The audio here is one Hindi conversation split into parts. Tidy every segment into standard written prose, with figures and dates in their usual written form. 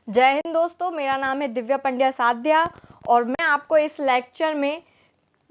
जय हिंद दोस्तों, मेरा नाम है दिव्या पंड्या साध्या और मैं आपको इस लेक्चर में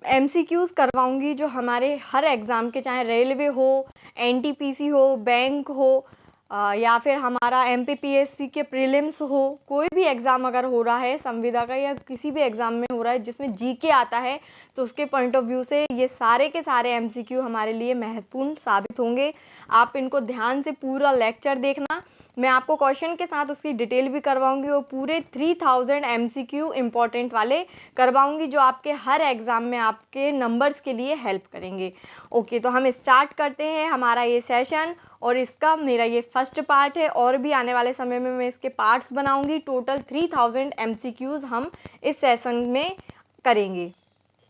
एमसीक्यूज करवाऊंगी जो हमारे हर एग्ज़ाम के, चाहे रेलवे हो, एनटीपीसी हो, बैंक हो या फिर हमारा एमपीपीएससी के प्रीलिम्स हो, कोई भी एग्ज़ाम अगर हो रहा है संविदा का या किसी भी एग्ज़ाम में हो रहा है जिसमें जीके आता है, तो उसके पॉइंट ऑफ व्यू से ये सारे के सारे एमसीक्यू हमारे लिए महत्वपूर्ण साबित होंगे। आप इनको ध्यान से पूरा लेक्चर देखना। मैं आपको क्वेश्चन के साथ उसकी डिटेल भी करवाऊंगी और पूरे 3000 एमसीक्यू इम्पॉर्टेंट वाले करवाऊंगी जो आपके हर एग्ज़ाम में आपके नंबर्स के लिए हेल्प करेंगे। ओके, तो हम स्टार्ट करते हैं हमारा ये सेशन और इसका मेरा ये फर्स्ट पार्ट है और भी आने वाले समय में मैं इसके पार्ट्स बनाऊंगी। टोटल 3000 एमसीक्यूज हम इस सेशन में करेंगे।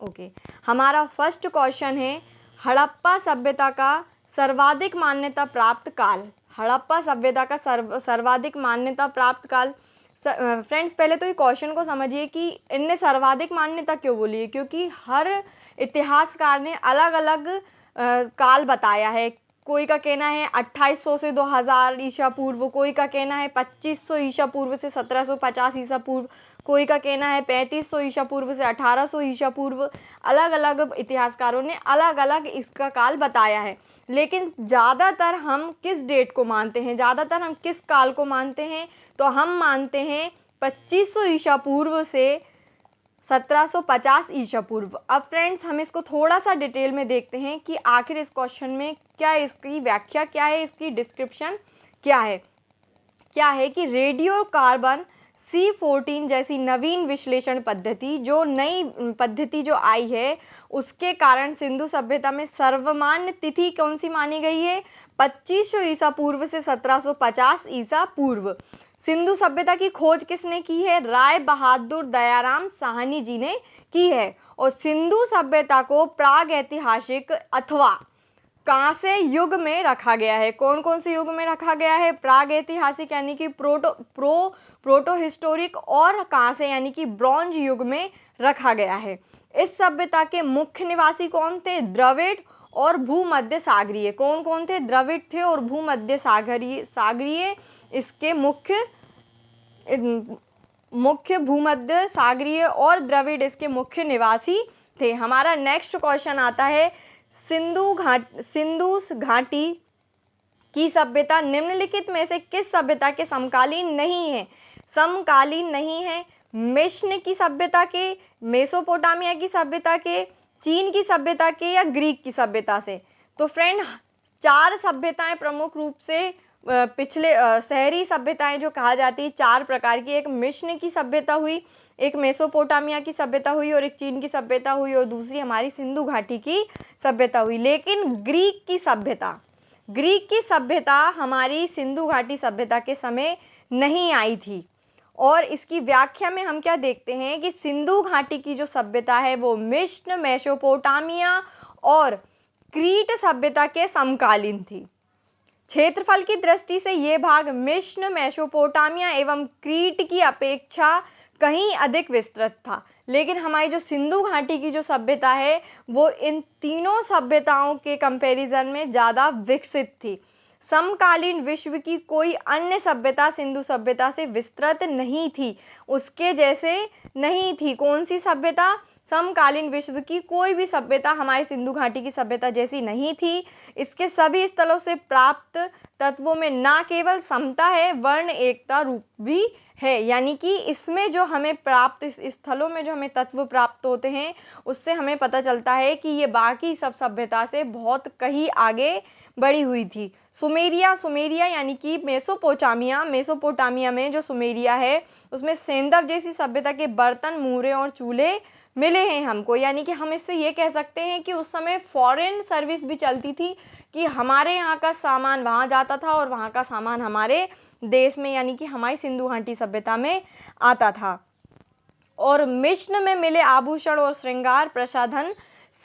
ओके, हमारा फर्स्ट क्वेश्चन है हड़प्पा सभ्यता का सर्वाधिक मान्यता प्राप्त काल। हड़प्पा सभ्यता का सर्वाधिक मान्यता प्राप्त काल। फ्रेंड्स, पहले तो ये क्वेश्चन को समझिए कि इनने सर्वाधिक मान्यता क्यों बोली है, क्योंकि हर इतिहासकार ने अलग अलग काल बताया है। कोई का कहना है 2800 से 2000 ईसा पूर्व, कोई का कहना है 2500 ईसा पूर्व से 1750 ईसा पूर्व, कोई का कहना है 3500 ईसा पूर्व से 1800 ईसा पूर्व। अलग अलग इतिहासकारों ने अलग अलग इसका काल बताया है, लेकिन ज़्यादातर हम किस डेट को मानते हैं, ज़्यादातर हम किस काल को मानते हैं, तो हम मानते हैं 2500 ईसा पूर्व से 1750 ईसा पूर्व। अब फ्रेंड्स, हम इसको थोड़ा सा डिटेल में देखते हैं कि आखिर इस क्वेश्चन में क्या इसकी व्याख्या क्या है, इसकी डिस्क्रिप्शन क्या है कि रेडियो कार्बन C14 जैसी नवीन विश्लेषण पद्धति, जो नई पद्धति जो आई है, उसके कारण सिंधु सभ्यता में सर्वमान्य तिथि कौन सी मानी गई है? 2500 ईसा पूर्व से 1750 ईसा पूर्व। सिंधु सभ्यता की खोज किसने की है? राय बहादुर दयाराम साहनी जी ने की है। और सिंधु सभ्यता को प्राग ऐतिहासिक अथवा कांस्य युग में रखा गया है। कौन कौन से युग में रखा गया है? प्राग ऐतिहासिक यानी कि प्रोटो हिस्टोरिक और कांस्य यानी कि ब्रॉन्ज युग में रखा गया है। इस सभ्यता के मुख्य निवासी कौन थे? द्रविड़ और भूमध्य सागरीय। कौन कौन थे? द्रविड़ थे और भूमध्य सागरीय इसके मुख्य भूमध्य सागरीय और द्रविड़ इसके मुख्य निवासी थे। हमारा नेक्स्ट क्वेश्चन आता है सिंधु घाटी की सभ्यता निम्नलिखित में से किस सभ्यता के समकालीन नहीं है? समकालीन नहीं है मिस्र की सभ्यता के, मेसोपोटामिया की सभ्यता के, चीन की सभ्यता के या ग्रीक की सभ्यता से। तो फ्रेंड, चार सभ्यताएं प्रमुख रूप से पिछले शहरी सभ्यताएं जो कहा जाती है, चार प्रकार की। एक मिस्र की सभ्यता हुई, एक मेसोपोटामिया की सभ्यता हुई और एक चीन की सभ्यता हुई और दूसरी हमारी सिंधु घाटी की सभ्यता हुई। लेकिन ग्रीक की सभ्यता हमारी सिंधु घाटी सभ्यता के समय नहीं आई थी। और इसकी व्याख्या में हम क्या देखते हैं कि सिंधु घाटी की जो सभ्यता है वो मिस्र, मेसोपोटामिया और क्रीट सभ्यता के समकालीन थी। क्षेत्रफल की दृष्टि से ये भाग मिस्र, मेसोपोटामिया एवं क्रीट की अपेक्षा कहीं अधिक विस्तृत था। लेकिन हमारी जो सिंधु घाटी की जो सभ्यता है वो इन तीनों सभ्यताओं के कंपैरिजन में ज़्यादा विकसित थी। समकालीन विश्व की कोई अन्य सभ्यता सिंधु सभ्यता से विस्तृत नहीं थी, उसके जैसे नहीं थी। कौन सी सभ्यता? समकालीन विश्व की कोई भी सभ्यता हमारी सिंधु घाटी की सभ्यता जैसी नहीं थी। इसके सभी स्थलों से प्राप्त तत्वों में न केवल समता है, वर्ण एकता रूप भी है। यानी कि इसमें जो हमें प्राप्त, इस स्थलों में जो हमें तत्व प्राप्त होते हैं, उससे हमें पता चलता है कि ये बाकी सब सभ्यता से बहुत कहीं आगे बढ़ी हुई थी। सुमेरिया यानी कि मेसोपोटामिया में जो सुमेरिया है उसमें सेंदव जैसी सभ्यता के बर्तन, मूरे और चूल्हे मिले हैं हमको। यानी कि हम इससे ये कह सकते हैं कि उस समय फॉरेन सर्विस भी चलती थी कि हमारे यहाँ का सामान वहाँ जाता था और वहाँ का सामान हमारे देश में यानी कि हमारी सिंधु घाटी सभ्यता में आता था। और मिस्र में मिले आभूषण और श्रृंगार प्रसाधन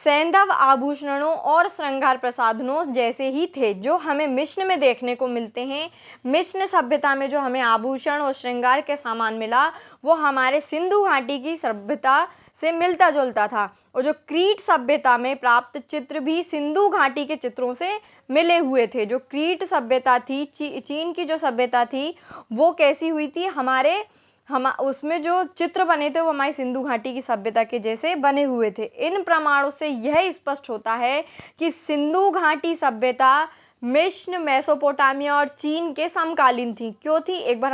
सैंधव आभूषणों और श्रृंगार प्रसाधनों जैसे ही थे जो हमें मिस्र में देखने को मिलते हैं। मिस्र सभ्यता में जो हमें आभूषण और श्रृंगार के सामान मिला वो हमारे सिंधु घाटी की सभ्यता से मिलता जुलता था। और जो क्रीट सभ्यता में प्राप्त चित्र भी सिंधु घाटी के चित्रों से मिले हुए थे। जो क्रीट सभ्यता थी, चीन की जो सभ्यता थी, वो कैसी हुई थी, उसमें जो चित्र बने थे वो हमारी सिंधु घाटी की सभ्यता के जैसे बने हुए थे। इन प्रमाणों से यह स्पष्ट होता है कि सिंधु घाटी सभ्यता मिस्र, मेसोपोटामिया और चीन के समकालीन थी। क्यों थी, एक बार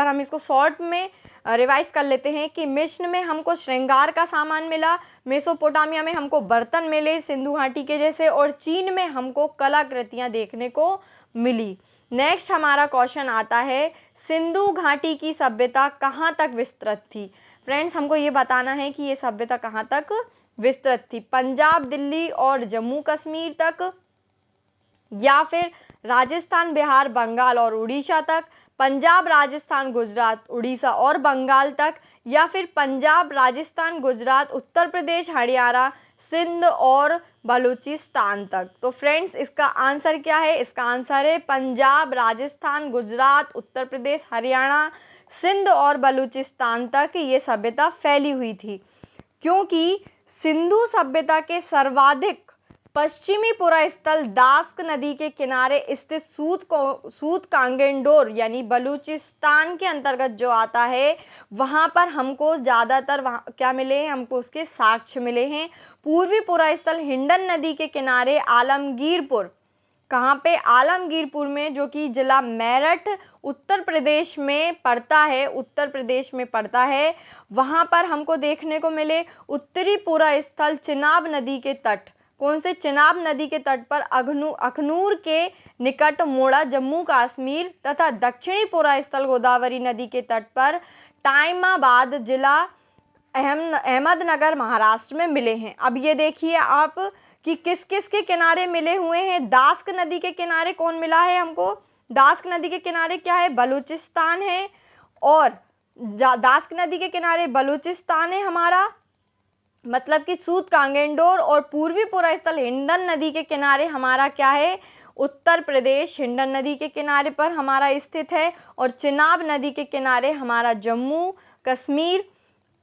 हम इसको शॉर्ट में रिवाइज कर लेते हैं कि मिस्र में हमको श्रृंगार का सामान मिला, मेसोपोटामिया में हमको बर्तन मिले सिंधु घाटी के जैसे, और चीन में हमको कलाकृतियां देखने को मिली। नेक्स्ट हमारा क्वेश्चन आता है, सिंधु घाटी की सभ्यता कहाँ तक विस्तृत थी। फ्रेंड्स, हमको ये बताना है कि ये सभ्यता कहाँ तक विस्तृत थी। पंजाब, दिल्ली और जम्मू कश्मीर तक, या फिर राजस्थान, बिहार, बंगाल और उड़ीसा तक, पंजाब, राजस्थान, गुजरात, उड़ीसा और बंगाल तक, या फिर पंजाब, राजस्थान, गुजरात, उत्तर प्रदेश, हरियाणा, सिंध और बलूचिस्तान तक। तो फ्रेंड्स, इसका आंसर क्या है, इसका आंसर है पंजाब, राजस्थान, गुजरात, उत्तर प्रदेश, हरियाणा, सिंध और बलूचिस्तान तक ये सभ्यता फैली हुई थी। क्योंकि सिंधु सभ्यता के सर्वाधिक पश्चिमी पुरास्थल दास्क नदी के किनारे स्थित सूत कांगेंडोर यानी बलूचिस्तान के अंतर्गत जो आता है, वहां पर हमको ज़्यादातर क्या मिले हैं, हमको उसके साक्ष्य मिले हैं। पूर्वी पुरास्थल हिंडन नदी के किनारे आलमगीरपुर, कहाँ पे, आलमगीरपुर में, जो कि जिला मेरठ उत्तर प्रदेश में पड़ता है, वहां पर हमको देखने को मिले। उत्तरी पुरास्थल चिनाब नदी के तट, कौन से, चिनाब नदी के तट पर अखनूर के निकट मोड़ा जम्मू कश्मीर, तथा दक्षिणी पुरास्थल गोदावरी नदी के तट पर टाइमाबाद जिला अहमदनगर महाराष्ट्र में मिले हैं। अब ये देखिए आप कि किस किस के किनारे मिले हुए हैं। दास्क नदी के किनारे कौन मिला है हमको, दास्क नदी के किनारे क्या है, बलूचिस्तान है, और दास्क नदी के किनारे बलूचिस्तान है हमारा, मतलब कि सूत कांगेंडोर, और पूर्वी पुरास्थल हिंडन नदी के किनारे हमारा क्या है, उत्तर प्रदेश हिंडन नदी के किनारे पर हमारा स्थित है, और चिनाब नदी के किनारे हमारा जम्मू कश्मीर।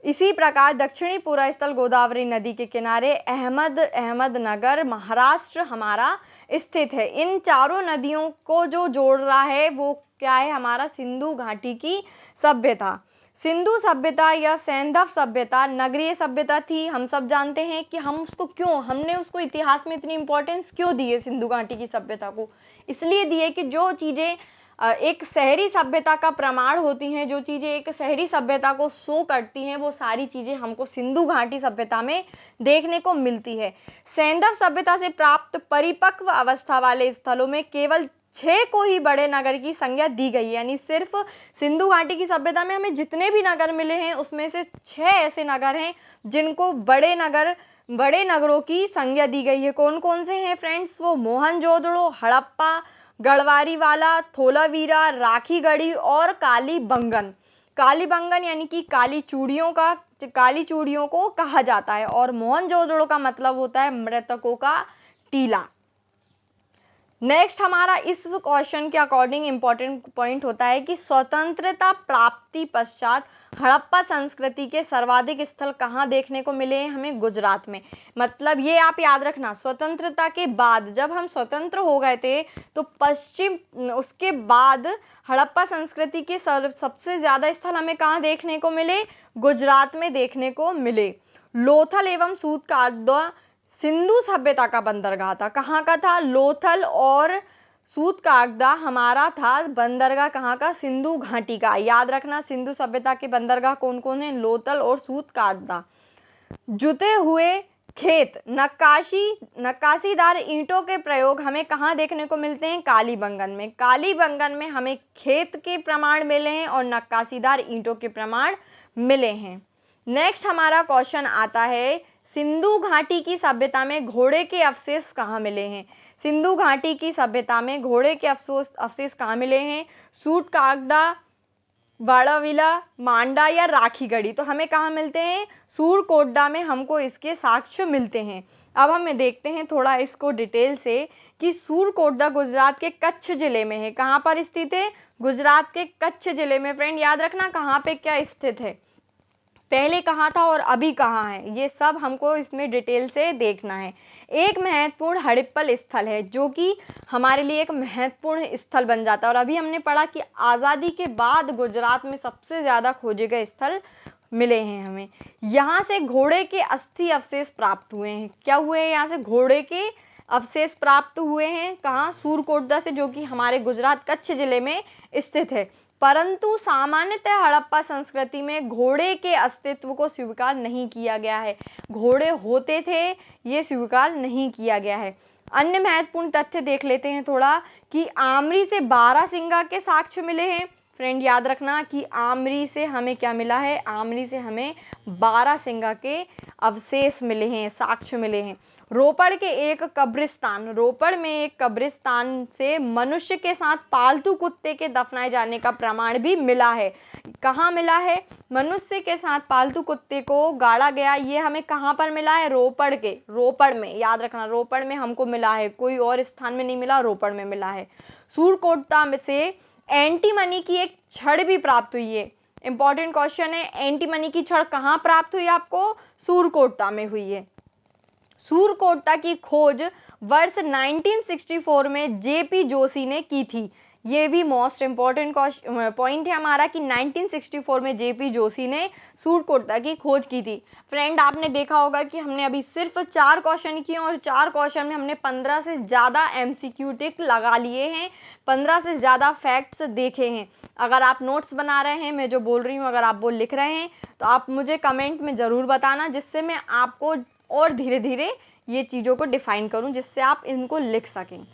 इसी प्रकार दक्षिणी पुरास्थल गोदावरी नदी के किनारे अहमदनगर महाराष्ट्र हमारा स्थित है। इन चारों नदियों को जो जोड़ रहा है वो क्या है, हमारा सिंधु घाटी की सभ्यता। सिंधु सभ्यता या सैंधव सभ्यता नगरीय सभ्यता थी। हम सब जानते हैं कि हमने उसको इतिहास में इतनी इंपॉर्टेंस क्यों दी है सिंधु घाटी की सभ्यता को, इसलिए दी है कि जो चीज़ें एक शहरी सभ्यता का प्रमाण होती हैं, जो चीज़ें एक शहरी सभ्यता को शो करती हैं, वो सारी चीज़ें हमको सिंधु घाटी सभ्यता में देखने को मिलती है। सैंधव सभ्यता से प्राप्त परिपक्व अवस्था वाले स्थलों में केवल 6 को ही बड़े नगर की संज्ञा दी गई, यानी सिर्फ सिंधु घाटी की सभ्यता में हमें जितने भी नगर मिले हैं उसमें से 6 ऐसे नगर हैं जिनको बड़े नगरों की संज्ञा दी गई है। कौन कौन से हैं फ्रेंड्स, वो मोहनजोदड़ो, हड़प्पा, गढ़वारीवाला, धोलावीरा, राखीगढ़ी और कालीबंगन। कालीबंगन यानी कि काली चूड़ियों को कहा जाता है, और मोहनजोदड़ो का मतलब होता है मृतकों का टीला। नेक्स्ट हमारा इस क्वेश्चन के अकॉर्डिंग इंपॉर्टेंट पॉइंट होता है कि स्वतंत्रता प्राप्ति पश्चात हड़प्पा संस्कृति के सर्वाधिक स्थल कहाँ देखने को मिले हैं हमें, गुजरात में। मतलब ये आप याद रखना, स्वतंत्रता के बाद जब हम स्वतंत्र हो गए थे तो उसके बाद हड़प्पा संस्कृति के सबसे ज्यादा स्थल हमें कहाँ देखने को मिले, गुजरात में देखने को मिले। लोथल एवं सूतकागदा सिंधु सभ्यता का बंदरगाह था। कहाँ का था, लोथल और सूतकागदा हमारा था बंदरगाह, कहाँ का, सिंधु घाटी का। याद रखना, सिंधु सभ्यता के बंदरगाह कौन कौन है, लोथल और सूतकागदा। जुते हुए खेत, नक्काशीदार ईंटों के प्रयोग हमें कहाँ देखने को मिलते हैं, कालीबंगन में। कालीबंगन में हमें खेत के प्रमाण मिले हैं और नक्काशीदार ईंटों के प्रमाण मिले हैं। नेक्स्ट हमारा क्वेश्चन आता है, सिंधु घाटी की सभ्यता में घोड़े के अवशेष कहाँ मिले हैं। सिंधु घाटी की सभ्यता में घोड़े के अवशेष कहाँ मिले हैं, सूतकागदा, वाड़ाविला, मांडा या राखीगढ़ी। तो हमें कहाँ मिलते हैं, सूरकोटडा में हमको इसके साक्ष्य मिलते हैं। अब हम देखते हैं थोड़ा इसको डिटेल से कि सूरकोटडा गुजरात के कच्छ जिले में है। कहाँ पर स्थित है, गुजरात के कच्छ जिले में। फ्रेंड याद रखना कहाँ पे क्या स्थित है, पहले कहाँ था और अभी कहाँ है, ये सब हमको इसमें डिटेल से देखना है। एक महत्वपूर्ण हड़प्पन स्थल है जो कि हमारे लिए एक महत्वपूर्ण स्थल बन जाता है। और अभी हमने पढ़ा कि आज़ादी के बाद गुजरात में सबसे ज़्यादा खोजे गए स्थल मिले हैं हमें। यहाँ से घोड़े के अस्थि अवशेष प्राप्त हुए हैं। क्या हुए हैं? यहाँ से घोड़े के अवशेष प्राप्त हुए हैं। कहाँ? सूरकोटदा से, जो कि हमारे गुजरात कच्छ जिले में स्थित है। परंतु सामान्यतः हड़प्पा संस्कृति में घोड़े के अस्तित्व को स्वीकार नहीं किया गया है। घोड़े होते थे, ये स्वीकार नहीं किया गया है। अन्य महत्वपूर्ण तथ्य देख लेते हैं थोड़ा, कि आमरी से बारहसिंगा के साक्ष्य मिले हैं। फ्रेंड याद रखना कि आमरी से हमें क्या मिला है? आमरी से हमें बारहसिंगा के अवशेष मिले हैं, साक्ष्य मिले हैं। रोपड़ के एक कब्रिस्तान, रोपड़ में एक कब्रिस्तान से मनुष्य के साथ पालतू कुत्ते के दफनाए जाने का प्रमाण भी मिला है। कहाँ मिला है? मनुष्य के साथ पालतू कुत्ते को गाड़ा गया, ये हमें कहाँ पर मिला है? रोपड़ में, याद रखना, रोपड़ में हमको मिला है, कोई और स्थान में नहीं मिला, रोपड़ में मिला है। सूरकोटदा में से एंटीमनी की एक छड़ भी प्राप्त हुई है। इंपॉर्टेंट क्वेश्चन है, एंटीमनी की छड़ कहाँ प्राप्त हुई? आपको सूरकोटदा में हुई है। सूरकोटदा की खोज वर्ष 1964 में जेपी जोशी ने की थी। ये भी मोस्ट इंपॉर्टेंट पॉइंट है हमारा कि 1964 में जेपी जोशी ने सूरकोटदा की खोज की थी। फ्रेंड, आपने देखा होगा कि हमने अभी सिर्फ 4 क्वेश्चन किए और 4 क्वेश्चन में हमने 15 से ज़्यादा एमसीक्यू टिक लगा लिए हैं, 15 से ज़्यादा फैक्ट्स देखे हैं। अगर आप नोट्स बना रहे हैं, मैं जो बोल रही हूँ अगर आप वो लिख रहे हैं, तो आप मुझे कमेंट में ज़रूर बताना, जिससे मैं आपको और धीरे धीरे ये चीज़ों को डिफाइन करूं, जिससे आप इनको लिख सकें।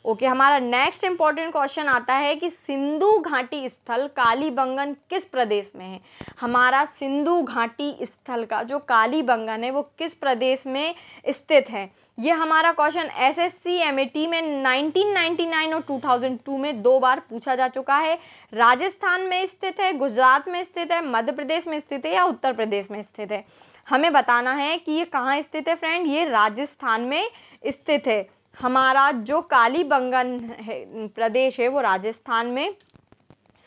ओके, हमारा नेक्स्ट इंपॉर्टेंट क्वेश्चन आता है कि सिंधु घाटी स्थल कालीबंगन किस प्रदेश में है? हमारा सिंधु घाटी स्थल का जो कालीबंगन है वो किस प्रदेश में स्थित है? ये हमारा क्वेश्चन एसएससी एमएटी में 1999 और 2002 में 2 बार पूछा जा चुका है। राजस्थान में स्थित है, गुजरात में स्थित है, मध्य प्रदेश में स्थित है या उत्तर प्रदेश में स्थित है? हमें बताना है कि ये कहाँ स्थित है फ्रेंड। ये राजस्थान में स्थित है। हमारा जो कालीबंगन है प्रदेश है वो राजस्थान में,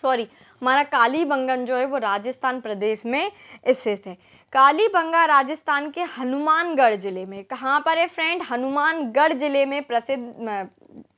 हमारा कालीबंगन जो है वो राजस्थान प्रदेश में स्थित है। कालीबंगा राजस्थान के हनुमानगढ़ जिले में, कहाँ पर है फ्रेंड? हनुमानगढ़ जिले में प्रसिद्ध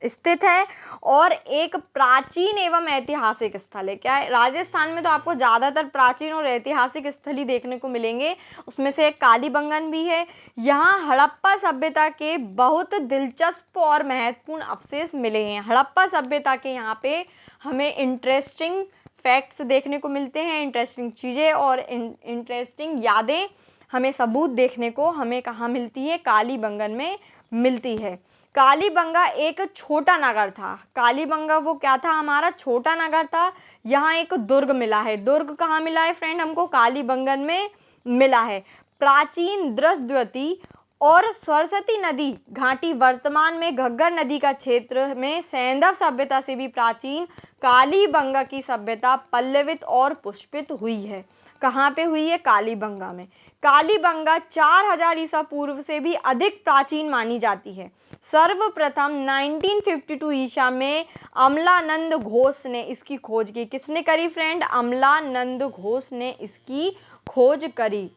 स्थित है और एक प्राचीन एवं ऐतिहासिक स्थल है। क्या है? राजस्थान में तो आपको ज़्यादातर प्राचीन और ऐतिहासिक स्थल ही देखने को मिलेंगे, उसमें से एक कालीबंगन भी है। यहाँ हड़प्पा सभ्यता के बहुत दिलचस्प और महत्वपूर्ण अवशेष मिले हैं। हड़प्पा सभ्यता के यहाँ पे हमें इंटरेस्टिंग फैक्ट्स देखने को मिलते हैं, इंटरेस्टिंग चीज़ें और इंटरेस्टिंग यादें, हमें सबूत देखने को हमें कहाँ मिलती है? कालीबंगन में मिलती है। कालीबंगा एक छोटा नगर था। कालीबंगा वो क्या था? हमारा छोटा नगर था। यहाँ एक दुर्ग मिला है। दुर्ग कहाँ मिला है फ्रेंड? हमको कालीबंगन में मिला है। प्राचीन द्रस्द्वती और सरस्वती नदी घाटी वर्तमान में घग्गर नदी का क्षेत्र में सैंधव सभ्यता से भी प्राचीन कालीबंगा की सभ्यता पल्लवित और पुष्पित हुई है। कहाँ पे हुई है? कालीबंगा में। कालीबंगा 4000 ईसा पूर्व से भी अधिक प्राचीन मानी जाती है। सर्वप्रथम 1952 ईसा में अमलानंद घोष ने इसकी खोज की। किसने करी फ्रेंड? अमलानंद घोष ने इसकी खोज करी।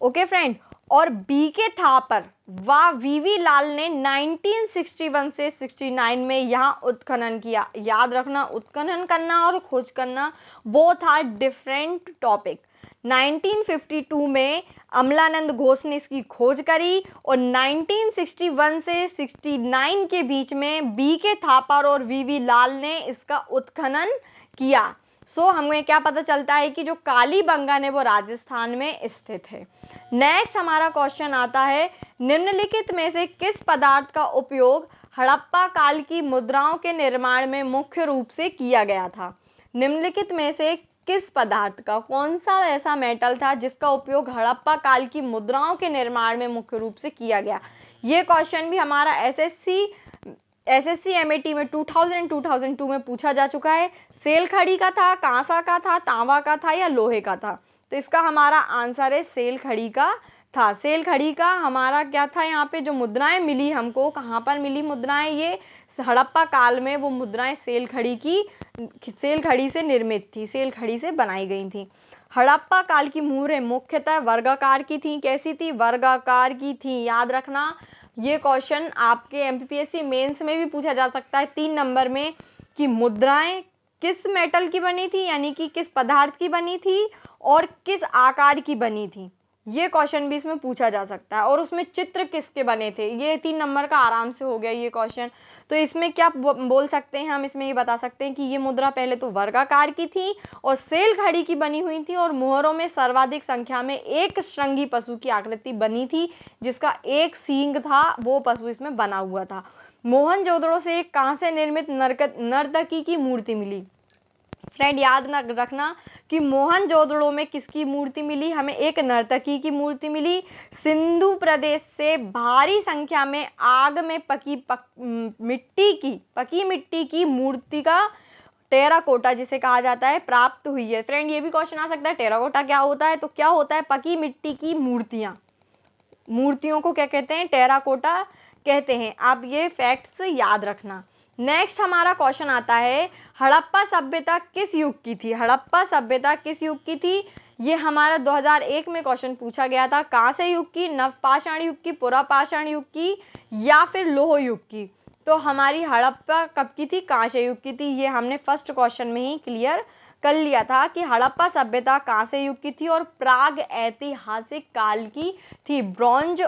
ओके फ्रेंड, और बीके थापर व वीवी लाल ने 1961 से 69 में यहाँ उत्खनन किया। याद रखना, उत्खनन करना और खोज करना बोथ आर डिफरेंट टॉपिक। 1952 में अमलानंद घोष ने इसकी खोज करी और 1961 से 69 के बीच में बीके थापर और वीवी लाल ने इसका उत्खनन किया। सो हमें क्या पता चलता है कि जो कालीबंगन है वो राजस्थान में स्थित है। नेक्स्ट हमारा क्वेश्चन आता है, निम्नलिखित में से किस पदार्थ का उपयोग हड़प्पा काल की मुद्राओं के निर्माण में मुख्य रूप से किया गया था? निम्नलिखित में से किस पदार्थ का, कौन सा ऐसा मेटल था जिसका उपयोग हड़प्पा काल की मुद्राओं के निर्माण में मुख्य रूप से किया गया? ये क्वेश्चन भी हमारा एसएससी एमएटी में 2002 में पूछा जा चुका है। सेल खड़ी का था, कांसा का था, तांबा का था या लोहे का था? तो इसका हमारा आंसर है सेल खड़ी का था। सेल खड़ी का हमारा क्या था? यहाँ पे जो मुद्राएं मिली हमको, कहाँ पर मिली मुद्राएं? ये हड़प्पा काल में वो मुद्राएं सेल खड़ी की सेल खड़ी से निर्मित थी, सेल खड़ी से बनाई गई थी। हड़प्पा काल की मुहरें मुख्यतः वर्गाकार की थी। कैसी थी? वर्गाकार की थी। याद रखना, ये क्वेश्चन आपके एमपीपीएससी मेंस में भी पूछा जा सकता है 3 नंबर में, कि मुद्राएं किस मेटल की बनी थी, यानी कि किस पदार्थ की बनी थी और किस आकार की बनी थी। ये क्वेश्चन भी इसमें पूछा जा सकता है। और उसमें चित्र किसके बने थे, ये 3 नंबर का आराम से हो गया ये क्वेश्चन। तो इसमें क्या बोल सकते हैं हम? इसमें ये बता सकते हैं कि ये मुद्रा पहले तो वर्गाकार की थी और सेल खड़ी की बनी हुई थी, और मुहरों में सर्वाधिक संख्या में एक श्रृंगी पशु की आकृति बनी थी, जिसका एक सींग था, वो पशु इसमें बना हुआ था। मोहनजोदड़ो से एक कांस्य निर्मित नर्तकी की मूर्ति मिली। फ्रेंड याद रखना कि मोहनजोदड़ो में किसकी मूर्ति मिली? हमें एक नर्तकी की मूर्ति मिली। सिंधु प्रदेश से भारी संख्या में आग में पकी मिट्टी की मूर्ति का टेराकोटा जिसे कहा जाता है प्राप्त हुई है। फ्रेंड ये भी क्वेश्चन आ सकता है, टेराकोटा क्या होता है? तो क्या होता है? पकी मिट्टी की मूर्तियों को क्या कहते हैं? टेराकोटा कहते हैं। आप ये फैक्ट्स याद रखना। नेक्स्ट हमारा क्वेश्चन आता है, हड़प्पा सभ्यता किस युग की थी? हड़प्पा सभ्यता किस युग की थी? ये हमारा 2001 में क्वेश्चन पूछा गया था। कांस्य युग की, नवपाषाण युग की, पुरापाषाण युग की, या फिर लौह युग की? तो हमारी हड़प्पा कब की थी? कांस्य युग की थी। ये हमने फर्स्ट क्वेश्चन में ही क्लियर कर लिया था कि हड़प्पा सभ्यता कांस्य युग की थी और प्राग ऐतिहासिक काल की थी, ब्रॉन्ज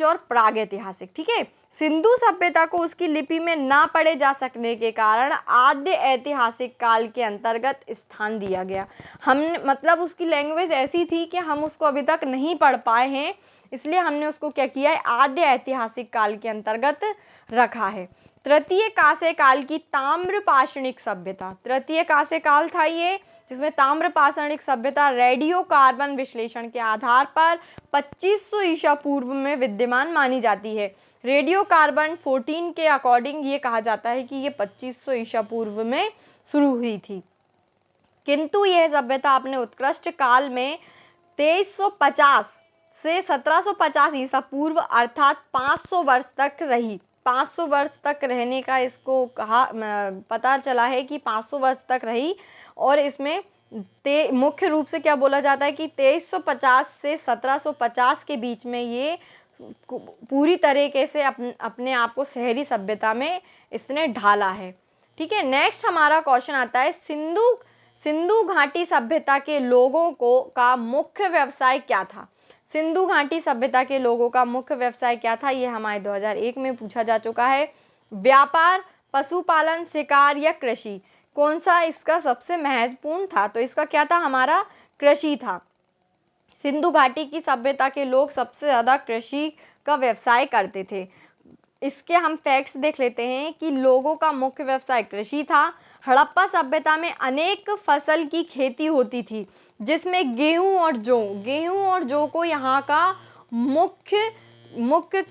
और प्राग ऐतिहासिक। ठीक है। सिंधु सभ्यता को उसकी लिपि में ना पढ़े जा सकने के कारण आद्य ऐतिहासिक काल के अंतर्गत स्थान दिया गया। हमने मतलब उसकी लैंग्वेज ऐसी थी कि हम उसको अभी तक नहीं पढ़ पाए हैं, इसलिए हमने उसको क्या किया है? आद्य ऐतिहासिक काल के अंतर्गत रखा है। तृतीय कांस्य काल की ताम्र पाषाणिक सभ्यता। तृतीय कांस्य काल था ये, जिसमें ताम्र पाषाणिक सभ्यता रेडियो कार्बन विश्लेषण के आधार पर 2500 ईसा पूर्व में विद्यमान मानी जाती है। रेडियो कार्बन 14 के अकॉर्डिंग ये कहा जाता है कि ये 2500 ईसा पूर्व में शुरू हुई थी, किंतु यह सभ्यता अपने उत्कृष्ट काल में 2350 से 1750 ईसा पूर्व अर्थात 500 वर्ष तक रही। 500 वर्ष तक रहने का इसको कहा पता चला है कि 500 वर्ष तक रही। और इसमें मुख्य रूप से क्या बोला जाता है कि 2350 से 1750 के बीच में ये पूरी तरीके से अपने आप को शहरी सभ्यता में इसने ढाला है। ठीक है। नेक्स्ट हमारा क्वेश्चन आता है, सिंधु घाटी सभ्यता के लोगों का मुख्य व्यवसाय क्या था? सिंधु घाटी सभ्यता के लोगों का मुख्य व्यवसाय क्या था? ये हमारे 2001 में पूछा जा चुका है। व्यापार, पशुपालन, शिकार या कृषि? कौन सा इसका सबसे महत्वपूर्ण था? तो इसका क्या था? हमारा कृषि था। सिंधु घाटी की सभ्यता के लोग सबसे ज्यादा कृषि का व्यवसाय करते थे। इसके हम फैक्ट्स देख लेते हैं कि लोगों का मुख्य व्यवसाय कृषि था। हड़प्पा सभ्यता में अनेक फसल की खेती होती थी, जिसमें गेहूं और जौ को यहाँ का मुख्य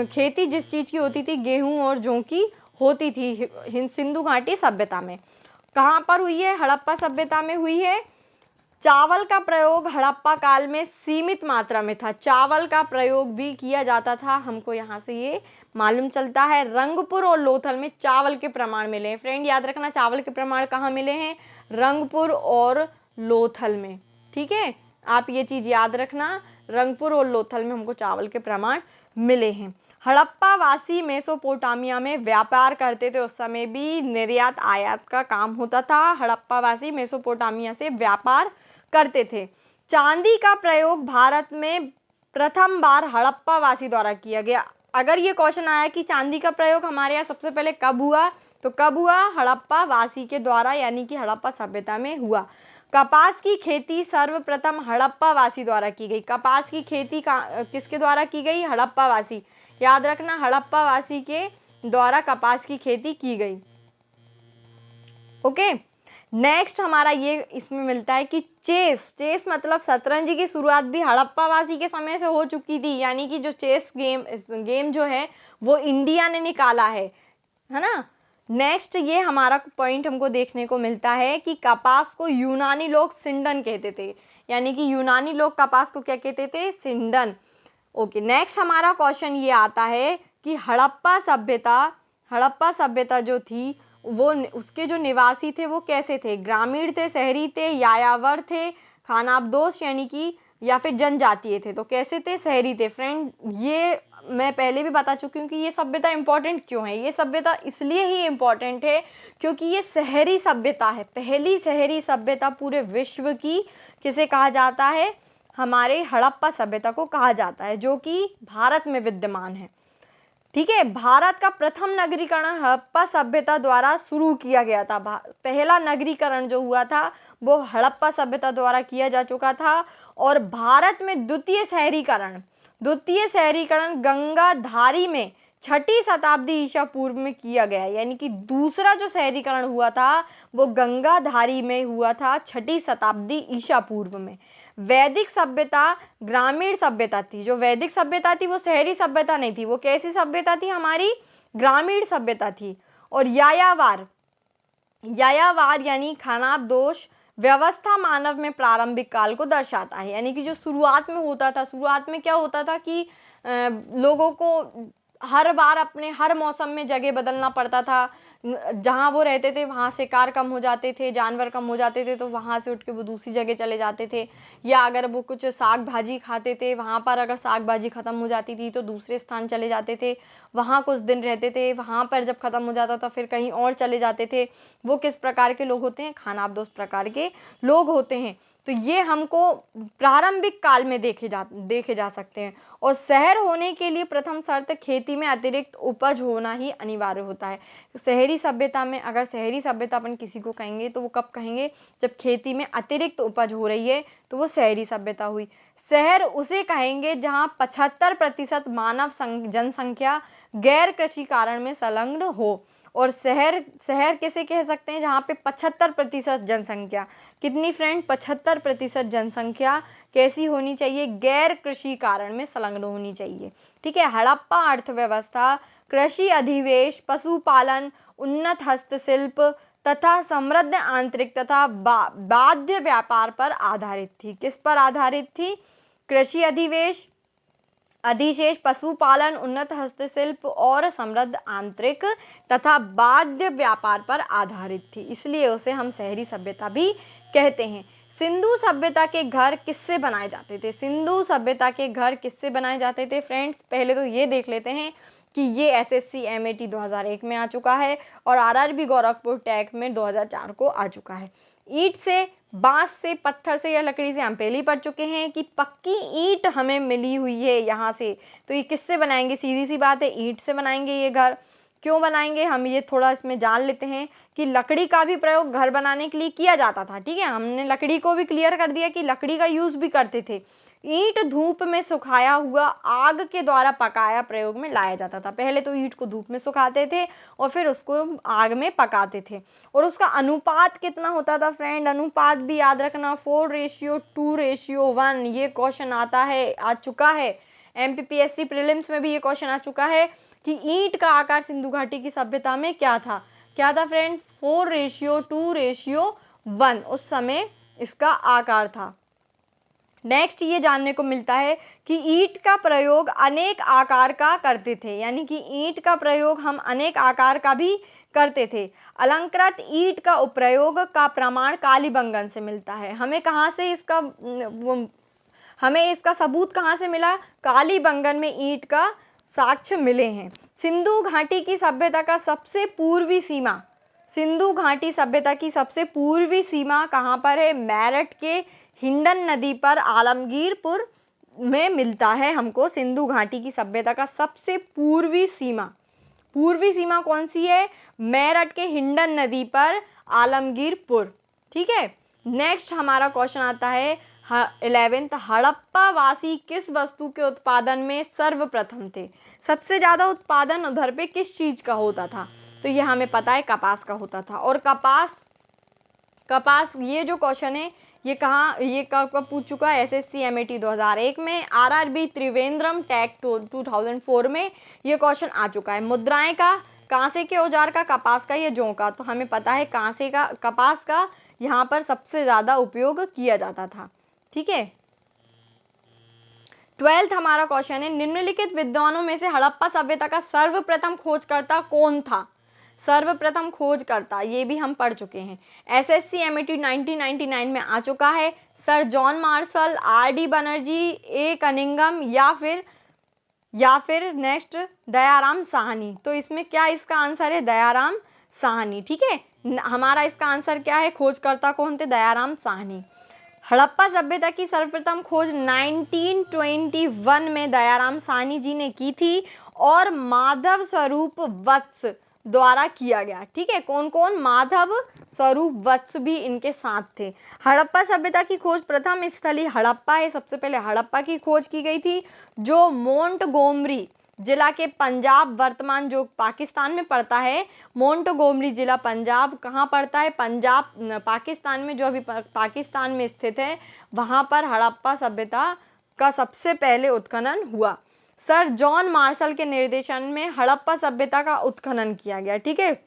खेती जिस चीज की होती थी, गेहूं और जौ की होती थी सिंधु घाटी सभ्यता में। कहाँ पर हुई है? हड़प्पा सभ्यता में हुई है। चावल का प्रयोग हड़प्पा काल में सीमित मात्रा में था। चावल का प्रयोग भी किया जाता था, हमको यहाँ से ये मालूम चलता है। रंगपुर और लोथल में चावल के प्रमाण मिले हैं। फ्रेंड याद रखना, चावल के प्रमाण कहाँ मिले हैं? रंगपुर और लोथल में। ठीक है, आप ये चीज याद रखना, रंगपुर और लोथल में हमको चावल के प्रमाण मिले हैं। हड़प्पा वासी मेसोपोटामिया में व्यापार करते थे। उस समय भी निर्यात आयात का काम होता था। हड़प्पा वासी मेसोपोटामिया से व्यापार करते थे। चांदी का प्रयोग भारत में प्रथम बार हड़प्पा वासी द्वारा किया गया। अगर ये क्वेश्चन आया कि चांदी का प्रयोग हमारे यहाँ सबसे पहले कब हुआ, तो कब हुआ? हड़प्पा वासी के द्वारा, यानी कि हड़प्पा सभ्यता में हुआ। कपास की खेती सर्वप्रथम हड़प्पा वासी द्वारा की गई। कपास की खेती किसके द्वारा की गई? हड़प्पा वासी। याद रखना, हड़प्पा वासी के द्वारा कपास की खेती की गई। ओके। नेक्स्ट हमारा ये इसमें मिलता है कि चेस मतलब शतरंज की शुरुआत भी हड़प्पा वासी के समय से हो चुकी थी। यानी कि जो चेस गेम जो है वो इंडिया ने निकाला है ना। नेक्स्ट ये हमारा पॉइंट हमको देखने को मिलता है कि कपास को यूनानी लोग सिंडन कहते थे। यानी कि यूनानी लोग कपास को क्या कहते थे? सिंडन। ओके। नेक्स्ट हमारा क्वेश्चन ये आता है कि हड़प्पा सभ्यता जो थी वो उसके जो निवासी थे वो कैसे थे, ग्रामीण थे, शहरी थे, यायावर थे, खानाबदोश यानी कि या फिर जनजातीय थे। तो कैसे थे, शहरी थे। फ्रेंड ये मैं पहले भी बता चुकी हूँ कि ये सभ्यता इंपॉर्टेंट क्यों है। ये सभ्यता इसलिए ही इम्पॉर्टेंट है क्योंकि ये शहरी सभ्यता है, पहली शहरी सभ्यता पूरे विश्व की। किसे कहा जाता है, हमारे हड़प्पा सभ्यता को कहा जाता है, जो कि भारत में विद्यमान है। ठीक है, भारत का प्रथम नगरीकरण हड़प्पा सभ्यता द्वारा शुरू किया गया था। पहला नगरीकरण जो हुआ था वो हड़प्पा सभ्यता द्वारा किया जा चुका था। और भारत में द्वितीय शहरीकरण गंगाधारी में 6ठी शताब्दी ईसा पूर्व में किया गया। यानी कि दूसरा जो शहरीकरण हुआ था वो गंगाधारी में हुआ था 6ठी शताब्दी ईसा पूर्व में। वैदिक सभ्यता ग्रामीण सभ्यता थी। जो वैदिक सभ्यता थी वो शहरी सभ्यता नहीं थी, वो कैसी सभ्यता थी, हमारी ग्रामीण सभ्यता थी। और यायावर यानी खानाबदोश व्यवस्था मानव में प्रारंभिक काल को दर्शाता है। यानी कि जो शुरुआत में होता था, शुरुआत में क्या होता था कि लोगों को हर बार अपने हर मौसम में जगह बदलना पड़ता था। जहाँ वो रहते थे वहाँ शिकार कम हो जाते थे, जानवर कम हो जाते थे, तो वहाँ से उठ के वो दूसरी जगह चले जाते थे। या अगर वो कुछ साग भाजी खाते थे, वहाँ पर अगर साग भाजी खत्म हो जाती थी तो दूसरे स्थान चले जाते थे, वहाँ कुछ दिन रहते थे, वहाँ पर जब खत्म हो जाता था फिर कहीं और चले जाते थे। वो किस प्रकार के लोग होते हैं, खानाबदोश प्रकार के लोग होते हैं। तो ये हमको प्रारंभिक काल में देखे जा सकते हैं। और शहर होने के लिए प्रथम शर्त खेती में अतिरिक्त उपज होना ही अनिवार्य होता है। शहरी सभ्यता में, अगर शहरी सभ्यता अपन किसी को कहेंगे तो वो कब कहेंगे, जब खेती में अतिरिक्त उपज हो रही है तो वो शहरी सभ्यता हुई। शहर उसे कहेंगे जहाँ 75% मानव जनसंख्या गैर कृषि कारण में संलग्न हो। और शहर किसे कह सकते हैं, जहाँ पे 75% जनसंख्या, कितनी फ्रेंड, 75% जनसंख्या कैसी होनी चाहिए, गैर कृषि कारण में संलग्न होनी चाहिए। ठीक है, हड़प्पा अर्थव्यवस्था कृषि अधिवेश, पशुपालन, उन्नत हस्तशिल्प तथा समृद्ध आंतरिक तथा बाध्य व्यापार पर आधारित थी। किस पर आधारित थी, कृषि अधिशेष, पशुपालन, उन्नत हस्तशिल्प और समृद्ध आंतरिक तथा बाध्य व्यापार पर आधारित थी, इसलिए उसे हम शहरी सभ्यता भी कहते हैं। सिंधु सभ्यता के घर किससे बनाए जाते थे, सिंधु सभ्यता के घर किससे बनाए जाते थे फ्रेंड्स, पहले तो ये देख लेते हैं कि ये SSC MAT 2001 में आ चुका है और RRB गोरखपुर टैग में 2004 को आ चुका है। ईंट से, बांस से, पत्थर से या लकड़ी से हम पहले ही पढ़ चुके हैं कि पक्की ईंट हमें मिली हुई है यहाँ से। तो ये किससे बनाएंगे, सीधी सी बात है, ईंट से बनाएंगे ये घर। क्यों बनाएंगे, हम ये थोड़ा इसमें जान लेते हैं कि लकड़ी का भी प्रयोग घर बनाने के लिए किया जाता था। ठीक है, हमने लकड़ी को भी क्लियर कर दिया कि लकड़ी का यूज भी करते थे। ईंट धूप में सुखाया हुआ आग के द्वारा पकाया प्रयोग में लाया जाता था। पहले तो ईंट को धूप में सुखाते थे और फिर उसको आग में पकाते थे। और उसका अनुपात कितना होता था फ्रेंड, अनुपात भी याद रखना, 4:2:1। ये क्वेश्चन आता है, आ चुका है MPPSC प्रीलिम्स में भी ये क्वेश्चन आ चुका है कि ईंट का आकार सिंधु घाटी की सभ्यता में क्या था फ्रेंड, 4:2:1 उस समय इसका आकार था। नेक्स्ट ये जानने को मिलता है कि ईंट का प्रयोग अनेक आकार का करते थे, यानी कि ईंट का प्रयोग हम अनेक आकार का भी करते थे। अलंकृत ईंट का उपयोग का प्रमाण कालीबंगन से मिलता है। हमें कहाँ से हमें इसका सबूत कहाँ से मिला, कालीबंगन में ईंट का साक्ष्य मिले हैं। सिंधु घाटी की सभ्यता का सबसे पूर्वी सीमा, सिंधु घाटी सभ्यता की सबसे पूर्वी सीमा कहाँ पर है, मेरठ के हिंडन नदी पर आलमगीरपुर में मिलता है हमको। सिंधु घाटी की सभ्यता का सबसे पूर्वी सीमा कौन सी है, मेरठ के हिंडन नदी पर आलमगीरपुर। ठीक है, नेक्स्ट हमारा क्वेश्चन आता है 11th, हड़प्पा वासी किस वस्तु के उत्पादन में सर्वप्रथम थे, सबसे ज्यादा उत्पादन उधर पे किस चीज का होता था, तो ये हमें पता है कपास का होता था। और कपास ये जो क्वेश्चन है ये कब पूछ चुका है, SSC MAT 2001 में, RRB त्रिवेंद्रम टैग 2004 में ये क्वेश्चन आ चुका है। मुद्राएं का, कांसे के औजार का, कपास का या जौ का, तो हमें पता है कपास का यहाँ पर सबसे ज्यादा उपयोग किया जाता था। ठीक है, 12th हमारा क्वेश्चन है, निम्नलिखित विद्वानों में से हड़प्पा सभ्यता का सर्वप्रथम खोजकर्ता कौन था। सर्वप्रथम खोजकर्ता, ये भी हम पढ़ चुके हैं। एसएससी एमईटी 1999 में आ चुका है। Sir John Marshall, R D. Banerjee, A Cunningham या फिर नेक्स्ट दयाराम साहनी। तो इसमें क्या इसका आंसर है? दयाराम साहनी। ठीक है, हमारा इसका आंसर क्या है? खोजकर्ता कौन थे? दयाराम साहनी। हड़प्पा सभ्यता की सर्वप्रथम खोज 1921 में दयाराम साहनी जी ने की थी और माधव स्वरूप वत्स द्वारा किया गया। ठीक है, कौन कौन? माधव स्वरूप वत्स भी इनके साथ थे। हड़प्पा सभ्यता की खोज प्रथम स्थली हड़प्पा है। सबसे पहले हड़प्पा की खोज की गई थी, जो मोंटगोमरी जिला के पंजाब, वर्तमान जो पाकिस्तान में पड़ता है। मोंटगोमरी जिला पंजाब कहाँ पड़ता है? पंजाब पाकिस्तान में, जो अभी पाकिस्तान में स्थित है, वहाँ पर हड़प्पा सभ्यता का सबसे पहले उत्खनन हुआ। सर जॉन मार्शल के निर्देशन में हड़प्पा सभ्यता का उत्खनन किया गया। ठीक है,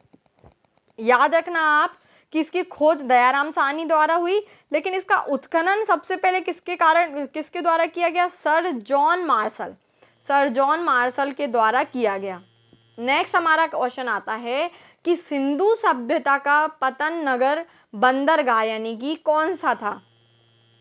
याद रखना आप कि इसकी खोज दयाराम साहनी द्वारा हुई, लेकिन इसका उत्खनन सबसे पहले किसके द्वारा किया गया? सर जॉन मार्शल के द्वारा किया गया। नेक्स्ट हमारा क्वेश्चन आता है कि सिंधु सभ्यता का पतन नगर बंदरगाह यानी कि कौन सा था?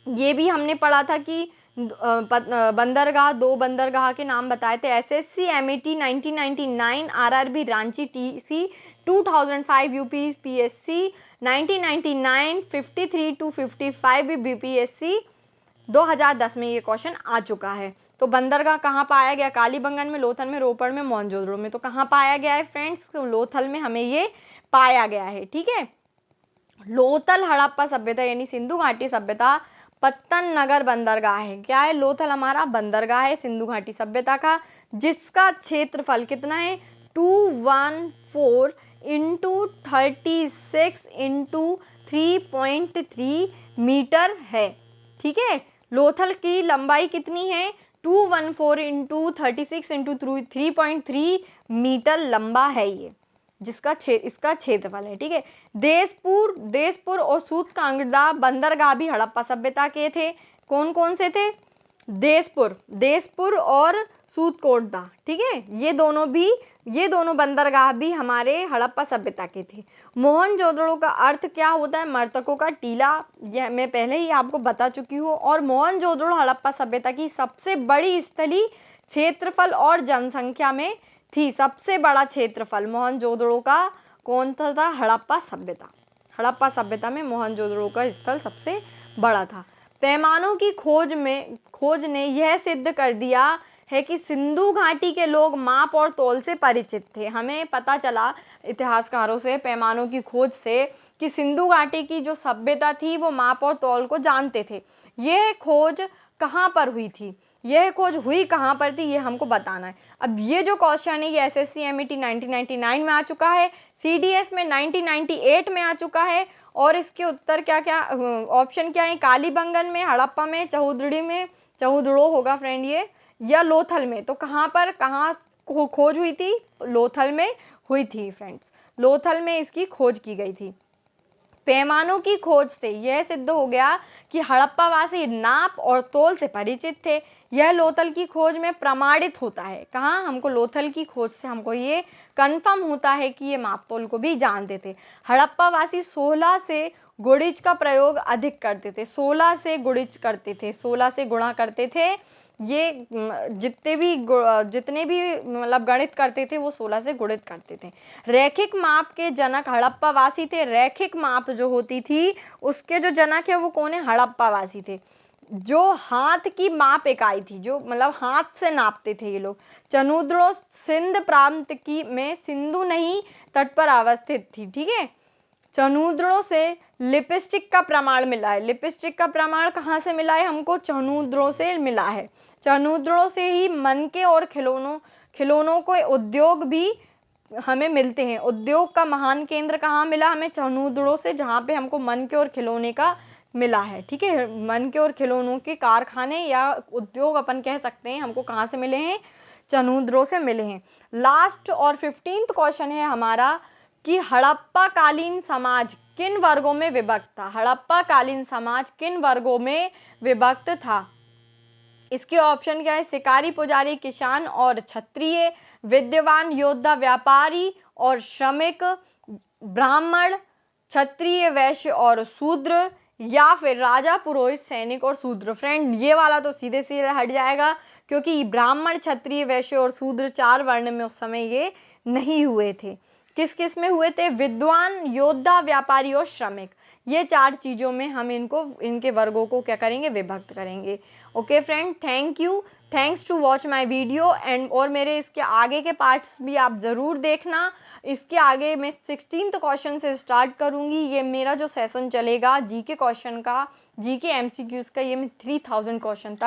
ये भी हमने पढ़ा था कि बंदरगाह, 2 बंदरगाह के नाम बताए थे। SSC MET 1999, RRB Ranchi, TC 2005, UP PSC 1999, 53 to 55 BPSC 2010 में ये क्वेश्चन आ चुका है। तो बंदरगाह कहाँ पाया गया? कालीबंगन में, लोथल में, रोपड़ में, मोहनजोदड़ो में। तो कहाँ पाया गया है फ्रेंड्स? तो लोथल में हमें ये पाया गया है। ठीक है, लोथल हड़प्पा सभ्यता यानी सिंधु घाटी सभ्यता पत्तन नगर बंदरगाह है। क्या है? लोथल हमारा बंदरगाह है सिंधु घाटी सभ्यता का, जिसका क्षेत्रफल कितना है? 214 इंटू 36 इंटू 3.3 मीटर है। ठीक है, लोथल की लंबाई कितनी है? 214 इंटू 36 इंटू 3.3 मीटर लंबा है ये, जिसका इसका क्षेत्रफल है। ठीक है, देशपुर और सूतकांगड़ा बंदरगाह भी हड़प्पा सभ्यता के थे। कौन कौन से थे? देशपुर और सूतकोटदा। ठीक है, ये दोनों बंदरगाह भी हमारे हड़प्पा सभ्यता के थे। मोहनजोदड़ो का अर्थ क्या होता है? मृतकों का टीला, यह मैं पहले ही आपको बता चुकी हूँ। और मोहनजोदड़ो हड़प्पा सभ्यता की सबसे बड़ी स्थली, क्षेत्रफल और जनसंख्या में थी। सबसे बड़ा क्षेत्रफल मोहनजोदड़ो का कौन सा था? हड़प्पा सभ्यता में मोहनजोदड़ो का स्थल सबसे बड़ा था। पैमानों की खोज ने यह सिद्ध कर दिया है कि सिंधु घाटी के लोग माप और तौल से परिचित थे। हमें पता चला इतिहासकारों से, पैमानों की खोज से, कि सिंधु घाटी की जो सभ्यता थी वो माप और तौल को जानते थे। यह खोज कहाँ पर हुई थी? यह खोज हुई कहाँ पर थी, ये हमको बताना है। अब ये जो क्वेश्चन है ये एसएससी एमईटी 1999 में आ चुका है, सीडीएस में 1998 में आ चुका है। और इसके उत्तर क्या क्या ऑप्शन क्या है? कालीबंगन में, हड़प्पा में, चहुदड़ो होगा फ्रेंड ये, या लोथल में। तो कहाँ खोज हुई थी? लोथल में हुई थी फ्रेंड्स, लोथल में इसकी खोज की गई थी। पैमानों की खोज से यह सिद्ध हो गया कि हड़प्पावासी नाप और तौल से परिचित थे। यह लोथल की खोज में प्रमाणित होता है। कहाँ? हमको लोथल की खोज से हमको ये कंफर्म होता है कि ये माप तौल को भी जानते थे। हड़प्पावासी 16 से गुणिज का प्रयोग अधिक करते थे। 16 से गुणिज करते थे, 16 से गुणा करते थे। ये जितने भी मतलब गणित करते थे वो 16 से गुणित करते थे। रैखिक माप के जनक हड़प्पावासी थे। रैखिक माप जो होती थी उसके जो जनक है वो कौन है? हड़प्पावासी थे। जो हाथ की माप इकाई थी, जो मतलब हाथ से नापते थे ये लोग। चनुद्रो सिंध प्रांत में सिंधु नदी तट पर अवस्थित थी। ठीक है, चनुद्रो से लिपस्टिक का प्रमाण मिला है। लिपस्टिक का प्रमाण कहाँ से मिला है? हमको चनुद्रो से मिला है। चनुद्रो से ही मनके और खिलौनों के उद्योग भी हमें मिलते हैं। उद्योग का महान केंद्र कहाँ मिला हमें? चनुद्रो से, जहाँ पे हमको मनके और खिलौने का मिला है। ठीक है, मनके और खिलौनों के कारखाने या उद्योग अपन कह सकते हैं, हमको कहाँ से मिले हैं? चनुद्रो से मिले हैं। लास्ट और 15th क्वेश्चन है हमारा कि हड़प्पा कालीन समाज किन वर्गों में विभक्त था? हड़प्पा कालीन समाज किन वर्गों में विभक्त था? इसके ऑप्शन क्या है? शिकारी, पुजारी, किसान और क्षत्रिय, विद्वान, योद्धा, व्यापारी और श्रमिक, ब्राह्मण, क्षत्रिय, वैश्य और शूद्र, या फिर राजा, पुरोहित, सैनिक और शूद्र। फ्रेंड ये वाला तो सीधे सीधे हट जाएगा, क्योंकि ब्राह्मण, क्षत्रिय, वैश्य और शूद्र 4 वर्ण में उस समय ये नहीं हुए थे। किस किस में हुए थे? विद्वान, योद्धा, व्यापारी और श्रमिक। ये 4 चीज़ों में हम इनके वर्गों को क्या करेंगे? विभक्त करेंगे। Okay friend, thank you, thanks to watch my video and और मेरे इसके आगे के पार्ट्स भी आप ज़रूर देखना। इसके आगे मैं 16th क्वेश्चन से स्टार्ट करूँगी। ये मेरा जो सेशन चलेगा जीके क्वेश्चन का, जीके एमसीक्यूज़ का, ये मैं 3000 क्वेश्चन तक